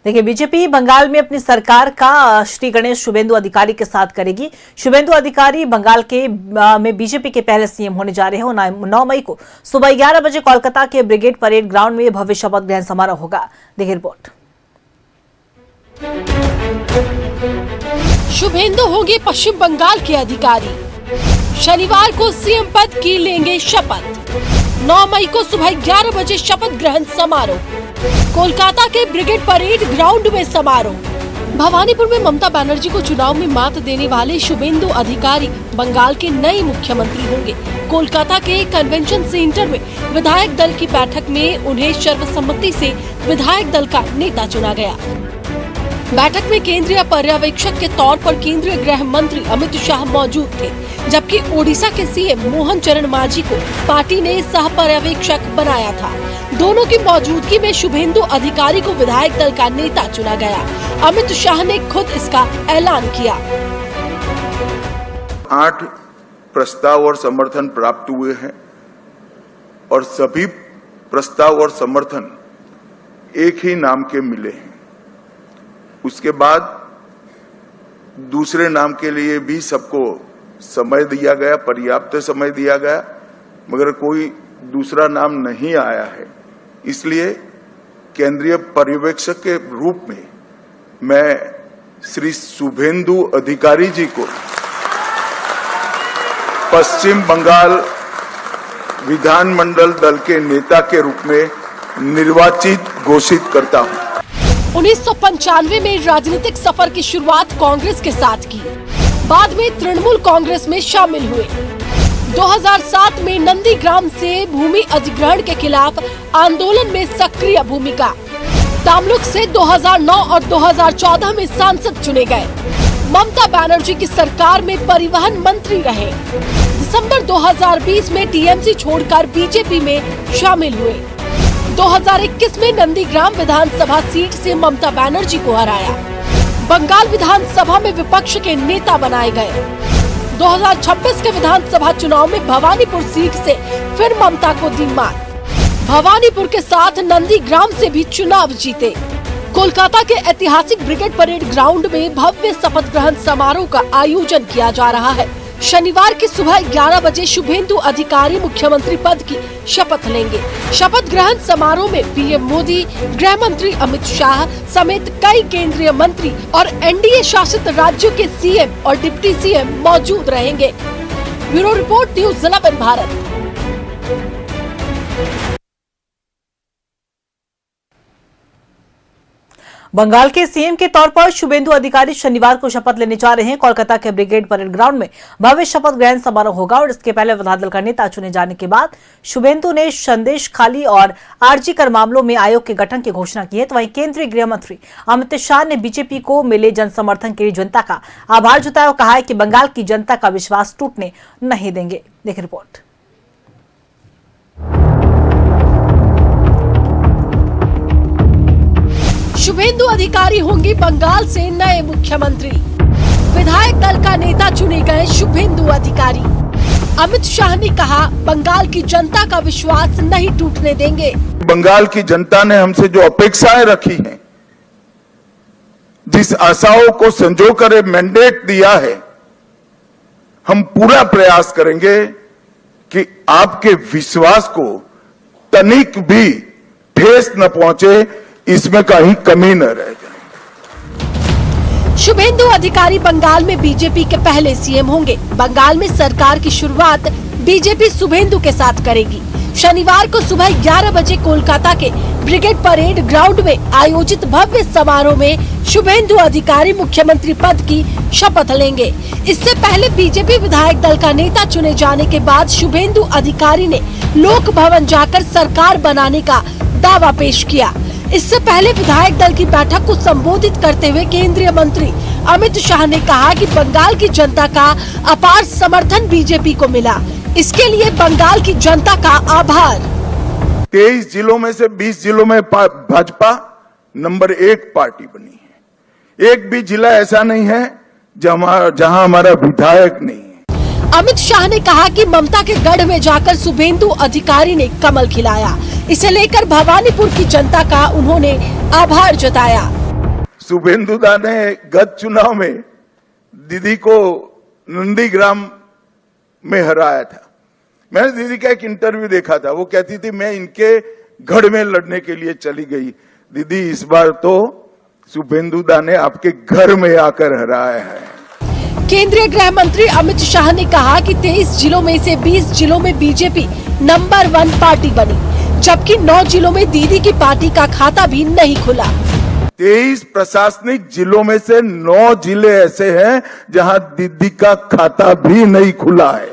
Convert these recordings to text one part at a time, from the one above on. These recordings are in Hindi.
देखिए, बीजेपी बंगाल में अपनी सरकार का श्री गणेश शुभेंदु अधिकारी के साथ करेगी। शुभेंदु अधिकारी बंगाल के में बीजेपी के पहले सीएम होने जा रहे हैं और 9 मई को सुबह 11 बजे कोलकाता के ब्रिगेड परेड ग्राउंड में भव्य शपथ ग्रहण समारोह होगा। देखिए रिपोर्ट। शुभेंदु होंगे पश्चिम बंगाल के अधिकारी। शनिवार को सीएम पद की लेंगे शपथ। 9 मई को सुबह 11 बजे शपथ ग्रहण समारोह, कोलकाता के ब्रिगेड परेड ग्राउंड में समारोह। भवानीपुर में ममता बनर्जी को चुनाव में मात देने वाले शुभेंदु अधिकारी बंगाल के नए मुख्यमंत्री होंगे। कोलकाता के कन्वेंशन सेंटर में विधायक दल की बैठक में उन्हें सर्वसम्मति से विधायक दल का नेता चुना गया। बैठक में केंद्रीय पर्यवेक्षक के तौर पर केंद्रीय गृह मंत्री अमित शाह मौजूद थे, जबकि ओडिशा के सीएम मोहन चरण मांझी को पार्टी ने सह पर्यवेक्षक बनाया था। दोनों की मौजूदगी में शुभेंदु अधिकारी को विधायक दल का नेता चुना गया। अमित शाह ने खुद इसका ऐलान किया। 8 प्रस्ताव और समर्थन प्राप्त हुए हैं और सभी प्रस्ताव और समर्थन एक ही नाम के मिले हैं। उसके बाद दूसरे नाम के लिए भी सबको समय दिया गया, पर्याप्त समय दिया गया, मगर कोई दूसरा नाम नहीं आया है। इसलिए केंद्रीय पर्यवेक्षक के रूप में मैं श्री शुभेंदु अधिकारी जी को पश्चिम बंगाल विधानमंडल दल के नेता के रूप में निर्वाचित घोषित करता हूं। 1995 में राजनीतिक सफर की शुरुआत कांग्रेस के साथ की, बाद में तृणमूल कांग्रेस में शामिल हुए। 2007 में नंदीग्राम से भूमि अधिग्रहण के खिलाफ आंदोलन में सक्रिय भूमिका। तमलुक से 2009 और 2014 में सांसद चुने गए। ममता बनर्जी की सरकार में परिवहन मंत्री रहे। दिसंबर 2020 में टीएमसी छोड़कर बीजेपी में शामिल हुए। 2021 में नंदीग्राम विधानसभा सीट से ममता बनर्जी को हराया। बंगाल विधानसभा में विपक्ष के नेता बनाए गए। 2026 के विधानसभा चुनाव में भवानीपुर सीट से फिर ममता को दी मात। भवानीपुर के साथ नंदीग्राम से भी चुनाव जीते। कोलकाता के ऐतिहासिक ब्रिगेड परेड ग्राउंड में भव्य शपथ ग्रहण समारोह का आयोजन किया जा रहा है। शनिवार की सुबह 11 बजे शुभेंदु अधिकारी मुख्यमंत्री पद की शपथ लेंगे। शपथ ग्रहण समारोह में पीएम मोदी, गृह मंत्री अमित शाह समेत कई केंद्रीय मंत्री और एनडीए शासित राज्यों के सीएम और डिप्टी सीएम मौजूद रहेंगे। Bureau report, news 11 Bharat. Bengal के सीएम के तौर पर शुभेंदु अधिकारी शनिवार को शपथ लेने जा रहे हैं। कोलकाता के ब्रिगेड परेड ग्राउंड में भव्य शपथ ग्रहण समारोह होगा और इसके पहले विधायक दल का नेता चुने जाने के बाद शुभेंदु ने संदेश खाली और आरजी कर मामलों में आयोग के गठन की घोषणा की है। तो वहीं केंद्रीय गृह मंत्री अमित शाह ने बीजेपी को मिले जन समर्थन के लिए जनता का आभार जताया और कहा है कि बंगाल की जनता का विश्वास टूटने नहीं देंगे। देखिए रिपोर्ट। शुभेंदु अधिकारी होंगे बंगाल से नए मुख्यमंत्री। विधायक दल का नेता चुने गए शुभेंदु अधिकारी। अमित शाह ने कहा, बंगाल की जनता का विश्वास नहीं टूटने देंगे। बंगाल की जनता ने हमसे जो अपेक्षाएं रखी हैं, जिस आशाओं को संजोकर मैंडेट दिया है, हम पूरा प्रयास करेंगे कि आपके विश्वास को तनिक भी ठेस न पहुंचे, इसमें कहीं कमी न रह जाए। शुभेंदु अधिकारी बंगाल में बीजेपी के पहले सीएम होंगे। बंगाल में सरकार की शुरुआत बीजेपी शुभेंदु के साथ करेगी। शनिवार को सुबह 11 बजे कोलकाता के ब्रिगेड परेड ग्राउंड में आयोजित भव्य समारोह में शुभेंदु अधिकारी मुख्यमंत्री पद की शपथ लेंगे। इससे पहले बीजेपी विधायक दल का नेता चुने जाने के बाद शुभेंदु अधिकारी ने लोक भवन जाकर सरकार बनाने का दावा पेश किया। इससे पहले विधायक दल की बैठक को संबोधित करते हुए केंद्रीय मंत्री अमित शाह ने कहा कि बंगाल की जनता का अपार समर्थन बीजेपी को मिला। इसके लिए बंगाल की जनता का आभार। 23 जिलों में से 20 जिलों में भाजपा नंबर 1 पार्टी बनी है। एक भी जिला ऐसा नहीं है जहां हमारा विधायक नहीं है। अमित शाह ने कहा कि ममता के गढ़ में जाकर शुभेंदु अधिकारी ने कमल खिलाया। इसे लेकर भवानीपुर की जनता का उन्होंने आभार जताया। शुभेंदुदा ने गत चुनाव में दीदी को नंदीग्राम में हराया था। मैंने दीदी का एक इंटरव्यू देखा था, वो कहती थी मैं इनके गढ़ में लड़ने के लिए चली गई। दीदी इस बार तो शुभेंदुदा ने आपके घर में आकर हराया है। केंद्रीय गृह मंत्री अमित शाह ने कहा कि 23 जिलों में से 20 जिलों में बीजेपी नंबर 1 पार्टी बनी, जबकि 9 जिलों में दीदी की पार्टी का खाता भी नहीं खुला। 23 प्रशासनिक जिलों में से 9 जिले ऐसे हैं जहां दीदी का खाता भी नहीं खुला है।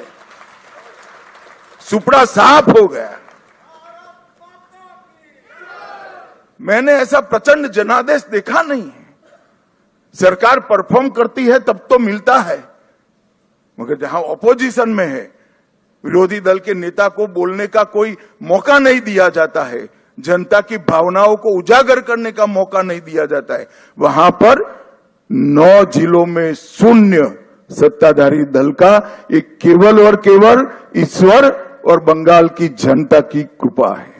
सुपड़ा साफ हो गया। मैंने ऐसा प्रचंड जनादेश देखा नहीं है। सरकार परफॉर्म करती है तब तो मिलता है, मगर जहां ऑपोजिशन में है, विरोधी दल के नेता को बोलने का कोई मौका नहीं दिया जाता है, जनता की भावनाओं को उजागर करने का मौका नहीं दिया जाता है, वहां पर 9 जिलों में शून्य सत्ताधारी दल का एक केवल और केवल ईश्वर और बंगाल की जनता की कृपा है।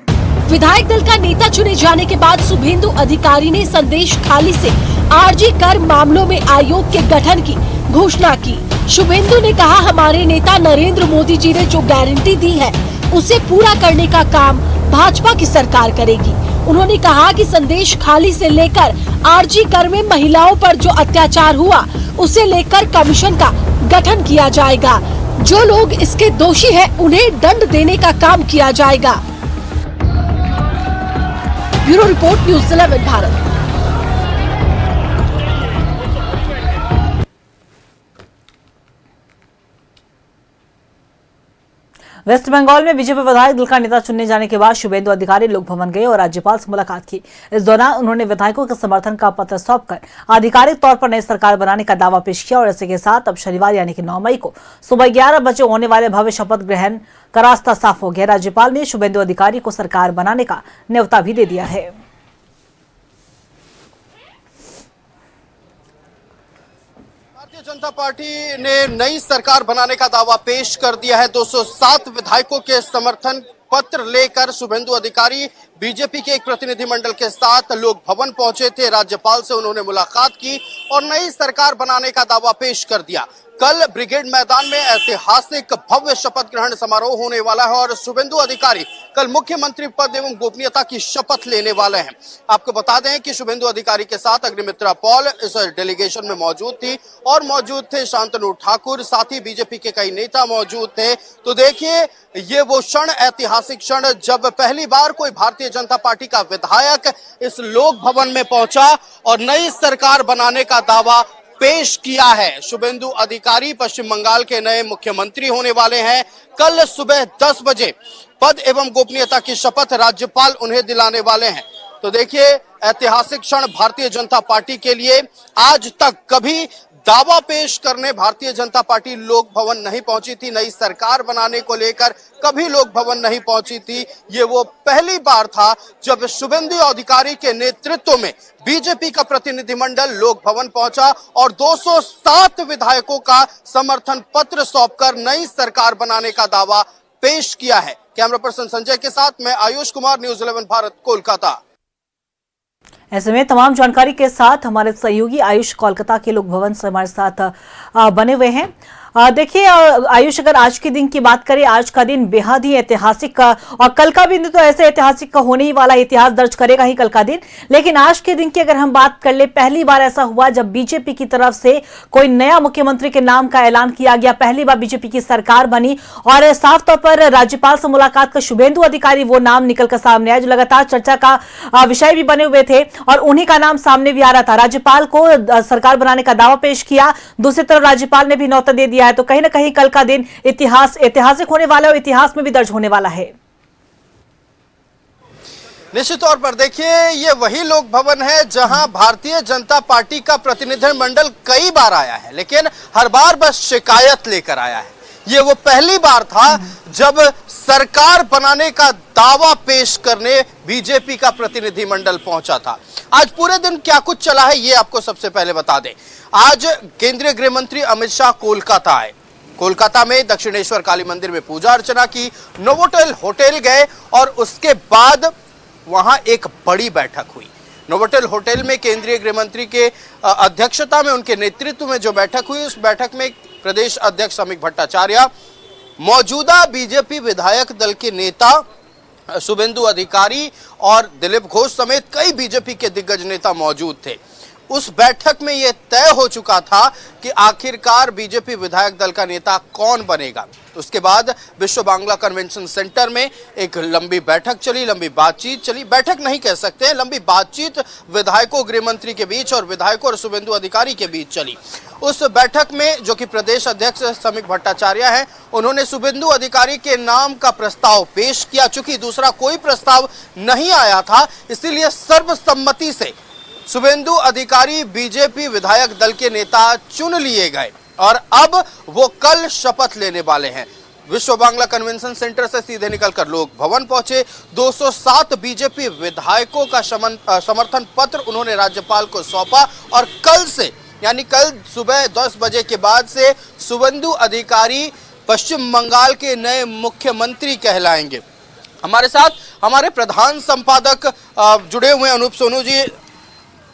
विधायक दल का नेता चुने जाने के बाद शुभेंदु अधिकारी ने संदेश खाली से आरजी कर मामलों में आयोग के गठन की घोषणा की। शुभेंदु ने कहा, हमारे नेता नरेंद्र मोदी जी ने जो गारंटी दी है उसे पूरा करने का काम भाजपा की सरकार करेगी। उन्होंने कहा कि संदेश खाली से लेकर आरजी कर में महिलाओं पर जो अत्याचार हुआ उसे लेकर कमीशन का गठन किया जाएगा। जो लोग इसके दोषी हैं उन्हें दंड देने का काम किया जाएगा। Bureau report, news 11 Bharat. West Bengal में बीजेपी विधायक दल का नेता चुनने जाने के बाद शुभेंदु अधिकारी लोक भवन गए और राज्यपाल से मुलाकात की। इस दौरान उन्होंने विधायकों के समर्थन का पत्र सौंपकर आधिकारिक तौर पर नई सरकार बनाने का दावा पेश किया और इसी के साथ अब शनिवार यानी कि 9 मई को सुबह 11 बजे होने वाले भव्य शपथ ग्रहण का रास्ता साफ हो गया। राज्यपाल ने शुभेंदु अधिकारी को सरकार बनाने का न्योता भी दे दिया है। भारतीय जनता पार्टी ने नई सरकार बनाने का दावा पेश कर दिया है। 207 विधायकों के समर्थन पत्र लेकर शुभेंदु अधिकारी बीजेपी के एक प्रतिनिधिमंडल के साथ लोक भवन पहुंचे थे। राज्यपाल से उन्होंने मुलाकात की और नई सरकार बनाने का दावा पेश कर दिया। कल ब्रिगेड मैदान में ऐतिहासिक भव्य शपथ ग्रहण समारोह होने वाला है और शुभेंदु अधिकारी कल मुख्यमंत्री पद एवं गोपनीयता की शपथ लेने वाले हैं। आपको बता दें कि शुभेंदु अधिकारी के साथ अग्निमित्रा पॉल इस डेलीगेशन में मौजूद थी और मौजूद थे शांतनु ठाकुर, साथ ही बीजेपी के कई नेता मौजूद थे। तो देखिए, ये वो क्षण, ऐतिहासिक क्षण, जब पहली बार कोई भारतीय जनता पार्टी का विधायक इस लोक भवन में पहुंचा और नई सरकार बनाने का दावा पेश किया है। शुभेंदु अधिकारी पश्चिम बंगाल के नए मुख्यमंत्री होने वाले हैं। कल सुबह 10 बजे पद एवं गोपनीयता की शपथ राज्यपाल उन्हें दिलाने वाले हैं। तो देखिए, ऐतिहासिक क्षण भारतीय जनता पार्टी के लिए। आज तक कभी दावा पेश करने भारतीय जनता पार्टी लोक भवन नहीं पहुंची थी, नई सरकार बनाने को लेकर कभी लोक भवन नहीं पहुंची थी। ये वो पहली बार था जब शुभेंदु अधिकारी के नेतृत्व में बीजेपी का प्रतिनिधिमंडल लोक भवन पहुंचा और 207 विधायकों का समर्थन पत्र सौंपकर नई सरकार बनाने का दावा पेश किया है। कैमरा पर्सन संजय के साथ मैं आयुष कुमार, न्यूज़ 11 भारत, कोलकाता। ऐसे में तमाम जानकारी के साथ हमारे सहयोगी आयुष कोलकाता के लोक भवन से हमारे साथ बने हुए हैं। देखिए आयुष, अगर आज के दिन की बात करें, आज का दिन बेहद ही ऐतिहासिक और कल का भी दिन तो ऐसे ऐतिहासिक का होने ही वाला, इतिहास दर्ज करेगा ही कल का दिन। लेकिन आज के दिन की अगर हम बात कर ले, पहली बार ऐसा हुआ जब बीजेपी की तरफ से कोई नया मुख्यमंत्री के नाम का ऐलान किया गया। पहली बार बीजेपी की सरकार बनी और साफ तौर पर राज्यपाल से मुलाकात कर शुभेंदु अधिकारी वो नाम निकलकर सामने आया जो लगातार चर्चा का विषय भी बने हुए थे और उन्हीं का नाम सामने भी आ रहा था। राज्यपाल को सरकार बनाने का दावा पेश किया, दूसरी तरफ राज्यपाल ने भी न्योता दे दिया है। तो कहीं ना कहीं कल का दिन ऐतिहासिक होने वाला है और इतिहास में भी दर्ज होने वाला है। निश्चित तौर पर देखिए, ये वही लोक भवन है जहां भारतीय जनता पार्टी का प्रतिनिधिमंडल कई बार आया है, लेकिन हर बार बस शिकायत लेकर आया है। ये वो पहली बार था जब सरकार बनाने का दावा पेश करने बीजेपी का प्रतिनिधिमंडल पहुंचा था। आज पूरे दिन क्या कुछ चला है ये आपको सबसे पहले बता दें। आज केंद्रीय गृह मंत्री अमित शाह कोलकाता आए। कोलकाता में दक्षिणेश्वर काली मंदिर में पूजा अर्चना की, नोवोटेल होटल गए और उसके बाद वहां एक बड़ी बैठक हुई। नोवोटेल होटल में केंद्रीय गृह मंत्री के अध्यक्षता में, उनके नेतृत्व में जो बैठक हुई, उस बैठक में प्रदेश अध्यक्ष समीक भट्टाचार्य, मौजूदा बीजेपी विधायक दल के नेता शुभेंदु अधिकारी और दिलीप घोष समेत कई बीजेपी के दिग्गज नेता मौजूद थे। उस बैठक में यह तय हो चुका था कि आखिरकार बीजेपी विधायक दल का नेता कौन बनेगा। उसके बाद विश्व बांग्ला कन्वेंशन सेंटर में एक लंबी बैठक चली, लंबी बातचीत चली, बैठक नहीं कह सकते, लंबी बातचीत विधायकों, गृह मंत्री के बीच और विधायकों और शुभेंदु अधिकारी के बीच चली। उस बैठक में जो कि प्रदेश अध्यक्ष समीक भट्टाचार्य हैं, उन्होंने शुभेंदु अधिकारी के नाम का प्रस्ताव पेश किया। चूंकि दूसरा कोई प्रस्ताव नहीं आया था, इसीलिए सर्वसम्मति से शुभेंदु अधिकारी बीजेपी विधायक दल के नेता चुन लिए गए और अब वो कल शपथ लेने वाले हैं। विश्व बांग्ला कन्वेंशन सेंटर से सीधे निकलकर लोक भवन पहुंचे। 207 बीजेपी विधायकों का समर्थन पत्र उन्होंने राज्यपाल को सौंपा और कल से, यानी कल सुबह 10 बजे के बाद से शुभेंदु अधिकारी पश्चिम बंगाल के नए मुख्यमंत्री कहलाएंगे। हमारे साथ हमारे प्रधान संपादक जुड़े हुए अनूप सोनू जी।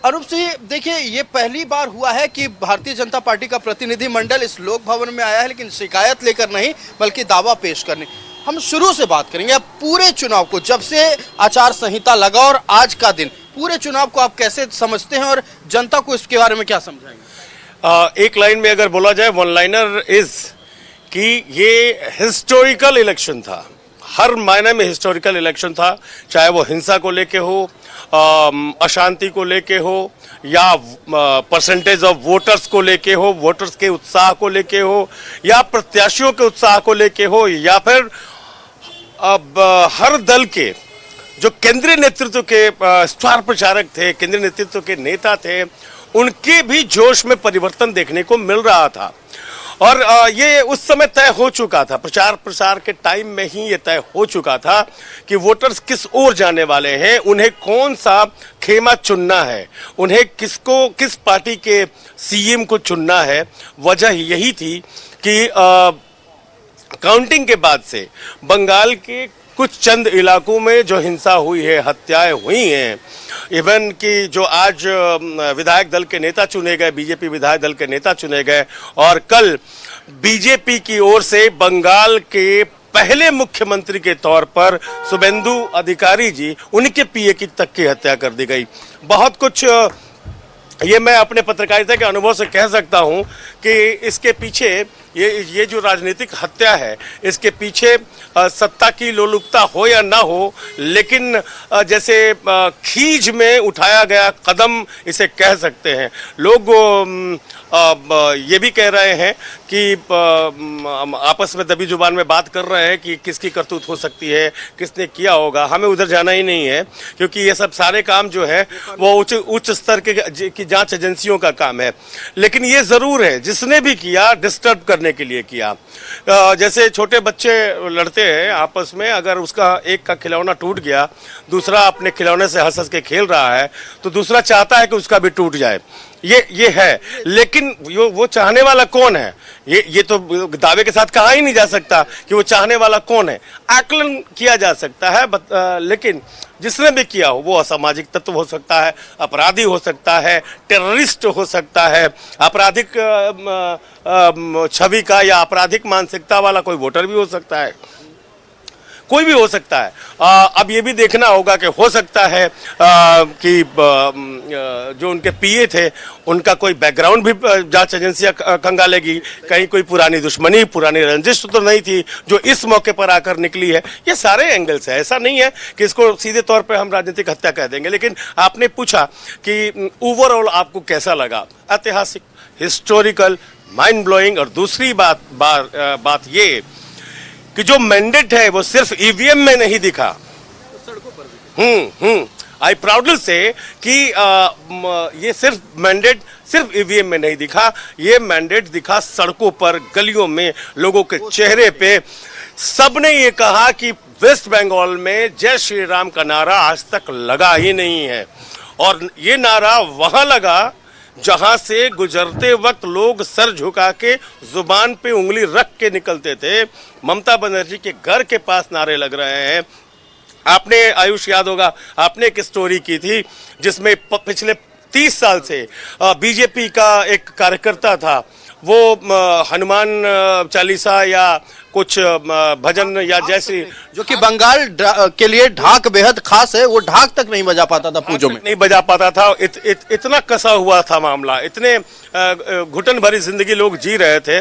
अनूप जी, देखिए, ये पहली बार हुआ है कि भारतीय जनता पार्टी का प्रतिनिधि मंडल इस लोक भवन में आया है, लेकिन शिकायत लेकर नहीं बल्कि दावा पेश करने। हम शुरू से बात करेंगे, अब पूरे चुनाव को, जब से आचार संहिता लगा और आज का दिन, पूरे चुनाव को आप कैसे समझते हैं और जनता को इसके बारे में क्या समझाएंगे? एक लाइन में अगर बोला जाए, वन लाइनर इज कि ये हिस्टोरिकल इलेक्शन था, हर मायने में हिस्टोरिकल इलेक्शन था, चाहे वो हिंसा को लेके हो, अशांति को लेके हो, या परसेंटेज ऑफ वोटर्स को लेके हो, वोटर्स के उत्साह को लेके हो, या प्रत्याशियों के उत्साह को लेके हो, या फिर अब हर दल के जो केंद्रीय नेतृत्व के स्टार प्रचारक थे, केंद्रीय नेतृत्व के नेता थे, उनके भी जोश में परिवर्तन देखने को मिल रहा था। और ये उस समय तय हो चुका था, प्रचार प्रसार के टाइम में ही ये तय हो चुका था कि वोटर्स किस ओर जाने वाले हैं, उन्हें कौन सा खेमा चुनना है, उन्हें किस पार्टी के सीएम को चुनना है। वजह यही थी कि काउंटिंग के बाद से बंगाल के कुछ चंद इलाकों में जो हिंसा हुई है, हत्याएं हुई हैं, इवन कि जो आज विधायक दल के नेता चुने गए, बीजेपी विधायक दल के नेता चुने गए, और कल बीजेपी की ओर से बंगाल के पहले मुख्यमंत्री के तौर पर शुभेंदु अधिकारी जी, उनके पीए की तक की हत्या कर दी गई। बहुत कुछ ये मैं अपने पत्रकारिता के अनुभव से कह सकता हूं कि इसके पीछे ये जो राजनीतिक हत्या है, इसके पीछे सत्ता की लोलुपता हो या ना हो, लेकिन जैसे खींच में उठाया गया कदम इसे कह सकते हैं। लोग ये भी कह रहे हैं कि आपस में दबी जुबान में बात कर रहे हैं कि किसकी करतूत हो सकती है, किसने किया होगा। हमें उधर जाना ही नहीं है, क्योंकि ये सब सारे काम जो है वो उच्च स्तर की जांच एजेंसियों का काम है। लेकिन ये जरूर है, जिसने भी किया डिस्टर्ब करने के लिए किया। जैसे छोटे बच्चे लड़ते हैं आपस में, अगर उसका एक का खिलौना टूट गया, दूसरा अपने खिलौने से हंस हंस के खेल रहा है, तो दूसरा चाहता है कि उसका भी टूट जाए। ये है, लेकिन वो चाहने वाला कौन है, ये तो दावे के साथ कहा ही नहीं जा सकता कि वो चाहने वाला कौन है। आकलन किया जा सकता है, लेकिन जिसने भी किया हो, वो असामाजिक तत्व हो सकता है, अपराधी हो सकता है, टेररिस्ट हो सकता है, आपराधिक छवि का या आपराधिक मानसिकता वाला कोई वोटर भी हो सकता है, कोई भी हो सकता है। अब ये भी देखना होगा कि हो सकता है कि जो उनके पीए थे, उनका कोई बैकग्राउंड भी जांच एजेंसियां खंगालेगी, कहीं कोई पुरानी दुश्मनी, पुरानी रंजिश तो नहीं थी जो इस मौके पर आकर निकली है। ये सारे एंगल्स है, ऐसा नहीं है कि इसको सीधे तौर पे हम राजनीतिक हत्या कह देंगे। लेकिन आपने पूछा कि ओवरऑल आपको कैसा लगा, ऐतिहासिक, हिस्टोरिकल, माइंड ब्लोइंग। और दूसरी बात ये कि जो मैंडेट है वो सिर्फ ईवीएम में नहीं दिखा, आई प्राउडली से कि ये मैंडेट सिर्फ ईवीएम में नहीं दिखा, ये मैंडेट दिखा सड़कों पर, गलियों में, लोगों के चेहरे पे। सबने ये कहा कि वेस्ट बंगाल में जय श्री राम का नारा आज तक लगा ही नहीं है, और ये नारा वहां लगा जहां से गुजरते वक्त लोग सर झुका के जुबान पे उंगली रख के निकलते थे। ममता बनर्जी के घर के पास नारे लग रहे हैं, आपने आयुष याद होगा, आपने एक स्टोरी की थी जिसमें पिछले 30 साल से बीजेपी का एक कार्यकर्ता था, वो हनुमान चालीसा या कुछ भजन या जैसी, जो कि बंगाल के लिए ढाक बेहद खास है, वो ढाक तक नहीं बजा पाता था पूजों में, नहीं बजा पाता था। इतना कसा हुआ था मामला, इतने घुटन भरी जिंदगी लोग जी रहे थे।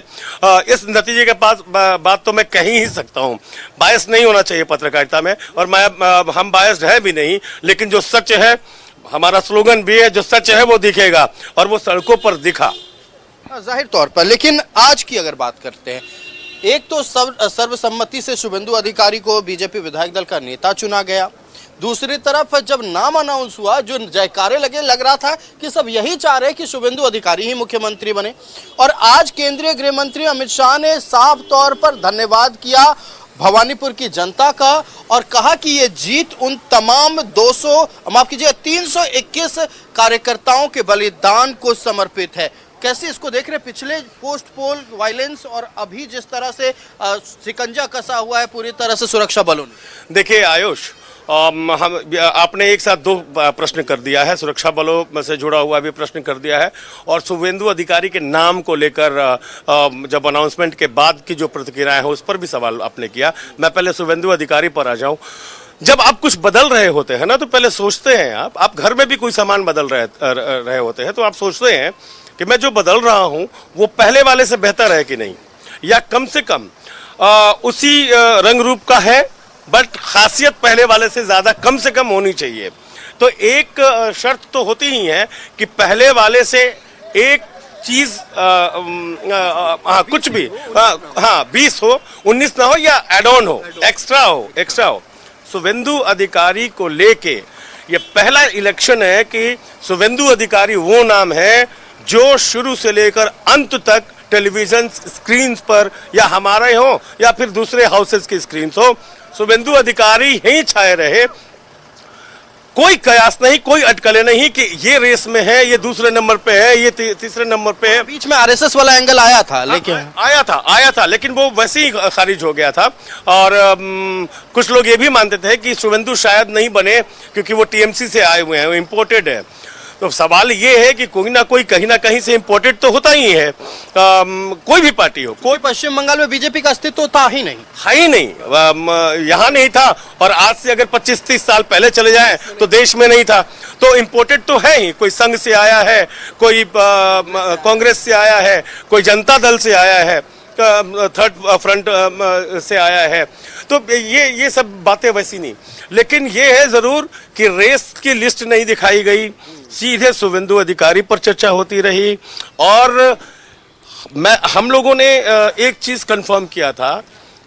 इस नतीजे के पास बात तो मैं कह ही सकता हूँ, बायस नहीं होना चाहिए पत्रकारिता में, और हम बायस्ड है भी नहीं, लेकिन जो सच है, हमारा स्लोगन भी है, जो सच है वो दिखेगा, और वो सड़कों पर दिखा जाहिर तौर पर। लेकिन आज की अगर बात करते हैं, एक तो सर्वसम्मति से शुभेंदु अधिकारी को बीजेपी विधायक दल का नेता चुना गया, दूसरी तरफ जब नाम अनाउंस हुआ, जो जयकारे लगे, लग रहा था कि सब यही चाह रहे कि शुभेंदु अधिकारी ही मुख्यमंत्री बने। और आज केंद्रीय गृह मंत्री अमित शाह ने साफ तौर पर धन्यवाद किया भवानीपुर की जनता का, और कहा कि ये जीत उन तमाम 321 कार्यकर्ताओं के बलिदान को समर्पित है। कैसे इसको देख रहे, पिछले पोस्ट पोल वायलेंस और अभी जिस तरह से शिकंजा कसा हुआ है पूरी तरह से सुरक्षा बलों ने? देखिए आयुष, आपने एक साथ दो प्रश्न कर दिया है, सुरक्षा बलों में से जुड़ा हुआ भी प्रश्न कर दिया है, और शुभेंदु अधिकारी के नाम को लेकर जब अनाउंसमेंट के बाद की जो प्रतिक्रिया है उस पर भी सवाल आपने किया। मैं पहले शुभेंदु अधिकारी पर आ जाऊं। जब आप कुछ बदल रहे होते हैं ना, तो पहले सोचते हैं, आप घर में भी कोई सामान बदल रहे होते हैं, तो आप सोचते हैं कि मैं जो बदल रहा हूं वो पहले वाले से बेहतर है कि नहीं, या कम से कम उसी रंग रूप का है, बट खासियत पहले वाले से ज्यादा कम से कम होनी चाहिए। तो एक शर्त तो होती ही है कि पहले वाले से एक चीज कुछ भी 20 हो, 19 ना हो, या एड ऑन हो, एक्स्ट्रा हो। शुभेंदु अधिकारी को लेके ये पहला इलेक्शन है कि शुभेंदु अधिकारी वो नाम है जो शुरू से लेकर अंत तक टेलीविजन स्क्रीन पर, या हमारे हो या फिर दूसरे हाउसेस की स्क्रीन हो, शुभेंदु अधिकारी ही छाए रहे। कोई कयास नहीं, कोई अटकलें नहीं कि ये रेस में है, ये दूसरे नंबर पे है, ये तीसरे नंबर पे है। बीच में आरएसएस वाला एंगल आया था, लेकिन आया था, लेकिन वो वैसे ही खारिज हो गया था। और कुछ लोग ये भी मानते थे कि शुभेंदु शायद नहीं बने क्योंकि वो टीएमसी से आए हुए हैं, वो इम्पोर्टेड है। तो सवाल ये है कि कोई ना कोई कहीं ना कहीं से इम्पोर्टेड तो होता ही है, कोई भी पार्टी हो। कोई पश्चिम बंगाल में बीजेपी का अस्तित्व था ही नहीं, यहाँ नहीं था, और आज से अगर 25-30 साल पहले चले जाएं तो देश में नहीं था। तो इम्पोर्टेड तो है ही, कोई संघ से आया है, कोई कांग्रेस से आया है, कोई जनता दल से आया है, थर्ड फ्रंट से आया है। तो ये सब बातें वैसी नहीं, लेकिन ये है जरूर कि रेस की लिस्ट नहीं दिखाई गई, सीधे शुभेंदु अधिकारी पर चर्चा होती रही। और हम लोगों ने एक चीज कंफर्म किया था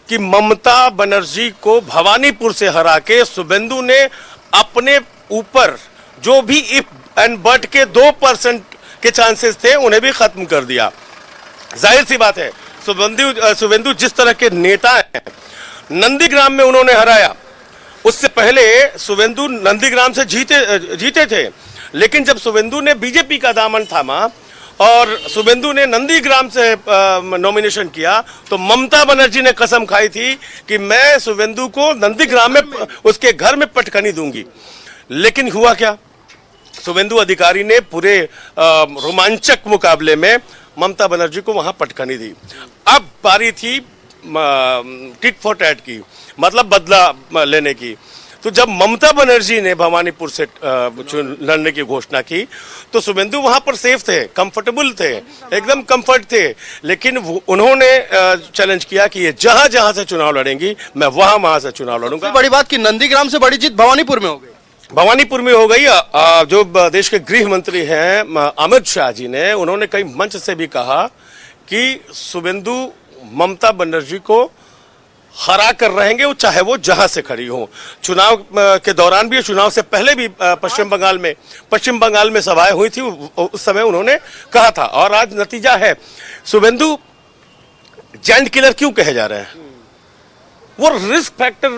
कि ममता बनर्जी को भवानीपुर से हरा के शुभेंदु ने अपने ऊपर जो भी इफ एंड बट के 2% के चांसेस थे उन्हें भी खत्म कर दिया। जाहिर सी बात है, शुभेंदु जिस तरह के नेता हैं, नंदीग्राम में उन्होंने हराया, उससे पहले शुभेंदु नंदीग्राम से जीते थे, लेकिन जब शुभेंदु ने बीजेपी का दामन थामा और शुभेंदु ने नंदीग्राम से नॉमिनेशन किया, तो ममता बनर्जी ने कसम खाई थी कि मैं शुभेंदु को नंदीग्राम में उसके घर में पटकनी दूंगी। लेकिन हुआ क्या, शुभेंदु अधिकारी ने पूरे रोमांचक मुकाबले में ममता बनर्जी को वहां पटकनी दी। अब बारी थी टिट फॉर टैट की, मतलब बदला लेने की। तो जब ममता बनर्जी ने भवानीपुर से लड़ने की घोषणा की तो शुभेंदु वहां पर सेफ थे, कंफर्टेबल थे, एकदम कंफर्ट थे। लेकिन उन्होंने चैलेंज किया कि ये जहां जहां से चुनाव लड़ेंगी मैं वहां से चुनाव लड़ूंगा। बड़ी बात कि नंदीग्राम से बड़ी जीत भवानीपुर में हो गई। भवानीपुर में हो गई। जो देश के गृह मंत्री हैं अमित शाह जी ने, उन्होंने कई मंच से भी कहा कि शुभेंदु ममता बनर्जी को हरा कर रहेंगे, वो चाहे वो जहां से खड़ी हो। चुनाव के दौरान भी, चुनाव से पहले भी पश्चिम बंगाल में सभाएं हुई थी, उस समय उन्होंने कहा था। और आज नतीजा है, शुभेंदु जायंट किलर क्यों कहे जा रहे हैं? वो रिस्क फैक्टर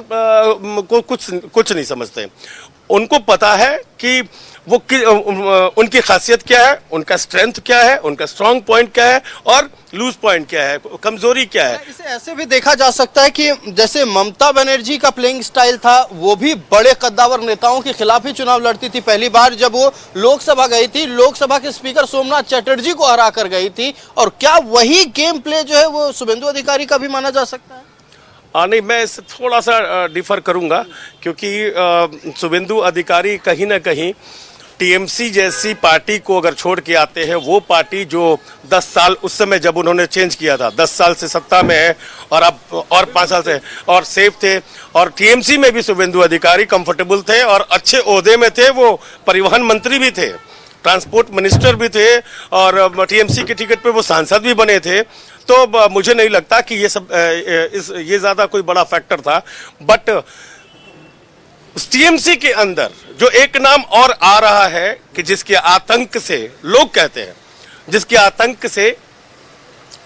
को कुछ नहीं समझते। उनको पता है कि वो उनकी खासियत क्या है, उनका स्ट्रेंथ क्या है, उनका स्ट्रांग पॉइंट क्या है और लूज पॉइंट क्या है, कमजोरी क्या है। इसे ऐसे भी देखा जा सकता है कि जैसे ममता बनर्जी का प्लेइंग स्टाइल था, वो भी बड़े कद्दावर नेताओं के खिलाफ ही चुनाव लड़ती थी। पहली बार जब वो लोकसभा गई थी, लोकसभा के स्पीकर सोमनाथ चटर्जी को हरा कर गई थी। और क्या वही गेम प्ले जो है वो शुभेंदु अधिकारी का भी माना जा सकता है? नहीं, मैं इससे थोड़ा सा डिफर करूंगा, क्योंकि शुभेंदु अधिकारी कहीं ना कहीं टीएमसी जैसी पार्टी को अगर छोड़ के आते हैं, वो पार्टी जो 10 साल उस समय जब उन्होंने चेंज किया था, 10 साल से सत्ता में है और अब और 5 साल से और सेफ थे, और टीएमसी में भी शुभेंदु अधिकारी कंफर्टेबल थे और अच्छे ओहदे में थे। वो परिवहन मंत्री भी थे, ट्रांसपोर्ट मिनिस्टर भी थे और टीएमसी के टिकट पे वो सांसद भी बने थे। तो मुझे नहीं लगता कि ये सब ये ज्यादा कोई बड़ा फैक्टर था। बट टीएमसी के अंदर जो एक नाम और आ रहा है कि जिसके आतंक से, लोग कहते हैं जिसके आतंक से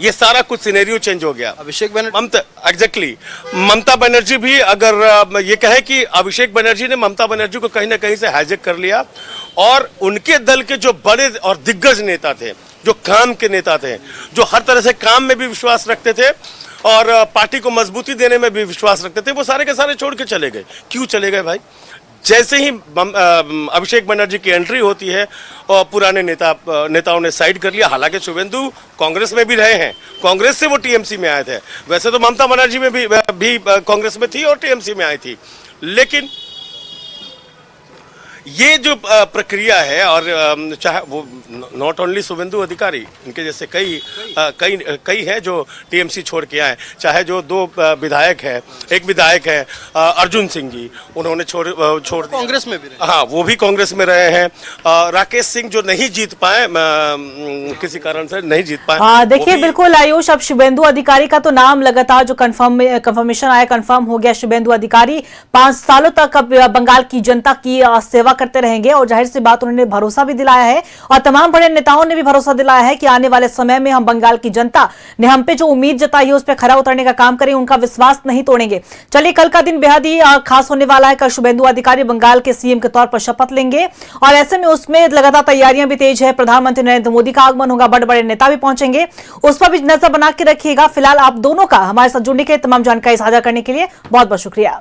ये सारा कुछ सिनेरियो चेंज हो गया, अभिषेक बनर्जी। एग्जैक्टली ममता बनर्जी भी, अगर ये कहे कि अभिषेक बनर्जी ने ममता बनर्जी को कहीं ना कहीं से हाईजैक कर लिया, और उनके दल के जो बड़े और दिग्गज नेता थे, जो काम के नेता थे, जो हर तरह से काम में भी विश्वास रखते थे और पार्टी को मजबूती देने में भी विश्वास रखते थे, वो सारे के सारे छोड़ के चले गए। क्यों चले गए भाई? जैसे ही अभिषेक बनर्जी की एंट्री होती है और पुराने नेताओं ने साइड कर लिया। हालांकि शुभेंदु कांग्रेस में भी रहे हैं, कांग्रेस से वो टीएमसी में आए थे। वैसे तो ममता बनर्जी में भी कांग्रेस में थी और टीएमसी में आई थी, लेकिन ये जो प्रक्रिया है, और चाहे वो नॉट ओनली शुभेंदु अधिकारी, इनके जैसे कई हैं जो टीएमसी छोड़ के आए। चाहे जो 2 विधायक हैं, एक विधायक है अर्जुन सिंह जी, उन्होंने छोड़ कांग्रेस में भी रहे। हाँ, वो भी कांग्रेस में रहे हैं। राकेश सिंह जो नहीं जीत पाए, किसी कारण से नहीं जीत पाए। देखिए बिल्कुल आयुष, अब शुभेंदु अधिकारी का तो नाम लगातार जो कंफर्मेशन आया, कंफर्म हो गया। शुभेंदु अधिकारी 5 सालों तक अब बंगाल की जनता की सेवा करते रहेंगे और जाहिर सी बात उन्होंने भरोसा भी दिलाया है और तमाम बड़े नेताओं ने भी भरोसा दिलाया है कि आने वाले समय में हम बंगाल की जनता ने हम पे जो उम्मीद जताई है उस पर खरा उतरने का काम करें, उनका विश्वास नहीं तोड़ेंगे। चलिए, कल का दिन बेहद ही खास होने वाला है। कल शुभेंदु अधिकारी बंगाल के सीएम के तौर पर शपथ लेंगे और ऐसे में उसमें लगातार तैयारियां भी तेज है। प्रधानमंत्री नरेंद्र मोदी का आगमन होगा, बड़े बड़े नेता भी पहुंचेंगे, उस पर भी नजर बना के रखिएगा। फिलहाल आप दोनों का हमारे साथ जुड़ने के तमाम जानकारी साझा करने के लिए बहुत बहुत शुक्रिया।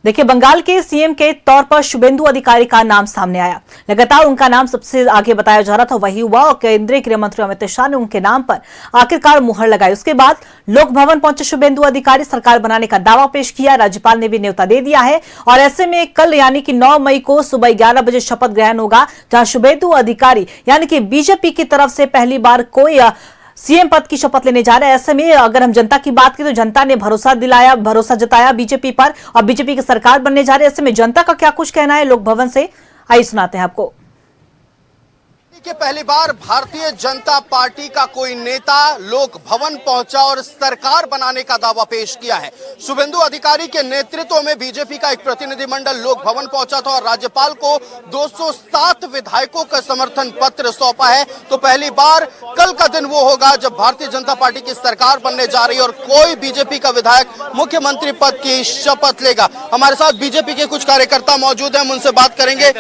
देखिए, बंगाल के सीएम के तौर पर शुभेंदु अधिकारी का नाम सामने आया। लगातार उनका नाम सबसे आगे बताया जा रहा था, वही हुआ और केंद्रीय गृह मंत्री अमित शाह ने उनके नाम पर आखिरकार मुहर लगाई। उसके बाद लोक भवन पहुंचे शुभेंदु अधिकारी, सरकार बनाने का दावा पेश किया। राज्यपाल ने भी न्योता दे दिया है और ऐसे में कल यानी कि 9 मई को सुबह 11 बजे शपथ ग्रहण होगा, जहां शुभेंदु अधिकारी यानी कि बीजेपी की तरफ से पहली बार कोई सीएम पद की शपथ लेने जा रहे हैं। ऐसे में अगर हम जनता की बात करें तो जनता ने भरोसा जताया बीजेपी पर और बीजेपी की सरकार बनने जा रही है। ऐसे में जनता का क्या कुछ कहना है लोक भवन से, आइए सुनाते हैं आपको। कि पहली बार भारतीय जनता पार्टी का कोई नेता लोक भवन पहुंचा और सरकार बनाने का दावा पेश किया है। शुभेंदु अधिकारी के नेतृत्व में बीजेपी का एक प्रतिनिधिमंडल लोक भवन पहुंचा था और राज्यपाल को 207 विधायकों का समर्थन पत्र सौंपा है। तो पहली बार कल का दिन वो होगा जब भारतीय जनता पार्टी की सरकार बनने जा रही है और कोई बीजेपी का विधायक मुख्यमंत्री पद की शपथ लेगा। हमारे साथ बीजेपी के कुछ कार्यकर्ता मौजूद हैं, हम उनसे बात करेंगे।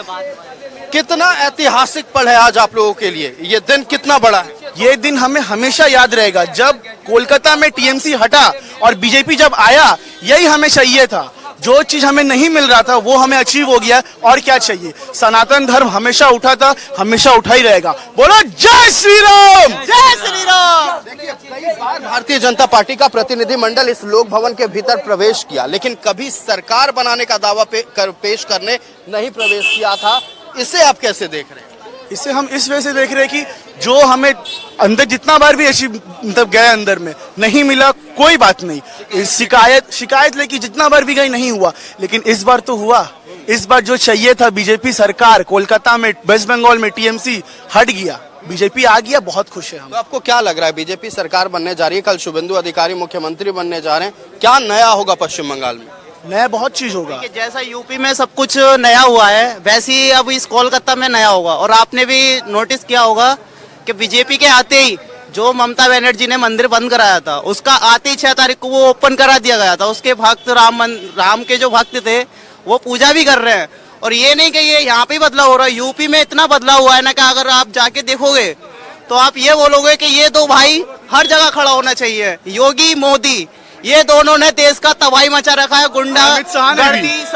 कितना ऐतिहासिक पल है आज आप लोगों के लिए, ये दिन कितना बड़ा है? ये दिन हमें हमेशा याद रहेगा। जब कोलकाता में टीएमसी हटा और बीजेपी जब आया, यही हमें चाहिए था। जो चीज हमें नहीं मिल रहा था वो हमें अचीव हो गया, और क्या चाहिए। सनातन धर्म हमेशा उठा था, हमेशा उठा ही रहेगा। बोलो जय श्री राम, जय श्री राम। देखिए, कई बार भारतीय जनता पार्टी का प्रतिनिधिमंडल इस लोक भवन के भीतर प्रवेश किया, लेकिन कभी सरकार बनाने का दावा पेश करने नहीं प्रवेश किया था। इसे आप कैसे देख रहे हैं? इसे हम इस वजह से देख रहे हैं कि जो हमें अंदर जितना बार भी मतलब गए अंदर में नहीं मिला, कोई बात नहीं। शिकायत लेके जितना बार भी गए नहीं हुआ, लेकिन इस बार तो हुआ। इस बार जो चाहिए था बीजेपी सरकार, कोलकाता में वेस्ट बंगाल में टीएमसी हट गया। बीजेपी आ गया, बहुत खुश है हम। तो आपको क्या लग रहा है, बीजेपी सरकार बनने जा रही है, कल शुभेंदु अधिकारी मुख्यमंत्री बनने जा रहे हैं, क्या नया होगा पश्चिम बंगाल में? नया बहुत चीज होगा। कि जैसा यूपी में सब कुछ नया हुआ है वैसे ही अब इस कोलकाता में नया होगा। और आपने भी नोटिस किया होगा कि बीजेपी के आते ही जो ममता बनर्जी ने मंदिर बंद कराया था उसका आते ही 6 तारीख को वो ओपन करा दिया गया था। उसके भक्त राम के जो भक्त थे वो पूजा भी कर रहे हैं। और ये नहीं कि ये यहाँ पे ही बदलाव हो रहा है, यूपी में इतना बदलाव हुआ है ना कि अगर आप जाके देखोगे तो आप ये बोलोगे कि ये दो भाई हर जगह खड़ा होना चाहिए। योगी मोदी ये दोनों ने देश का तबाही मचा रखा है। गुंडा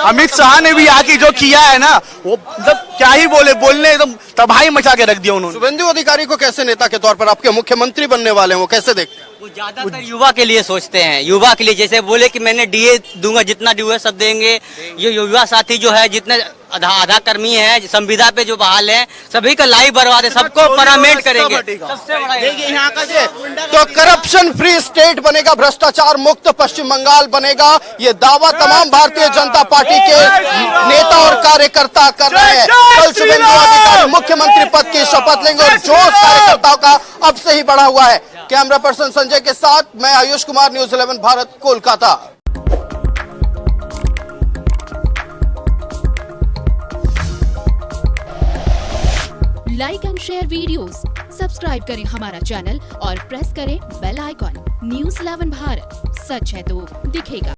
अमित शाह ने भी आके जो किया है ना, वो मतलब क्या ही बोलने एकदम तबाही मचा के रख दिया उन्होंने। शुभेंदु अधिकारी को कैसे नेता के तौर पर आपके मुख्यमंत्री बनने वाले हैं वो कैसे देखते हैं? वो ज्यादातर युवा के लिए सोचते हैं, युवा के लिए। जैसे बोले कि मैंने डीए दूंगा, जितना ड्यू है सब देंगे। ये युवा साथी जो है जितने आधा कर्मी है संविदा पे जो बहाल है सभी का लाइफ बर्बाद है, सबको परमानेंट करेंगे। सबसे बड़ा यहाँ का तो करप्शन फ्री स्टेट बनेगा, भ्रष्टाचार मुक्त पश्चिम बंगाल बनेगा, ये दावा तमाम भारतीय जनता पार्टी के नेता और कार्यकर्ता कर रहे हैं। कल शुभेंदु अधिकारी मुख्यमंत्री पद की शपथ लेंगे और जोश कार्यकर्ताओं का अब से ही बढ़ा हुआ है। कैमरा पर्सन संजय के साथ मैं Ayush Kumar, news 11 Bharat, Kolkata. Like and share videos, subscribe करें हमारा चैनल और प्रेस करें बेल आइकॉन। न्यूज़ 11 भारत, सच है तो दिखेगा।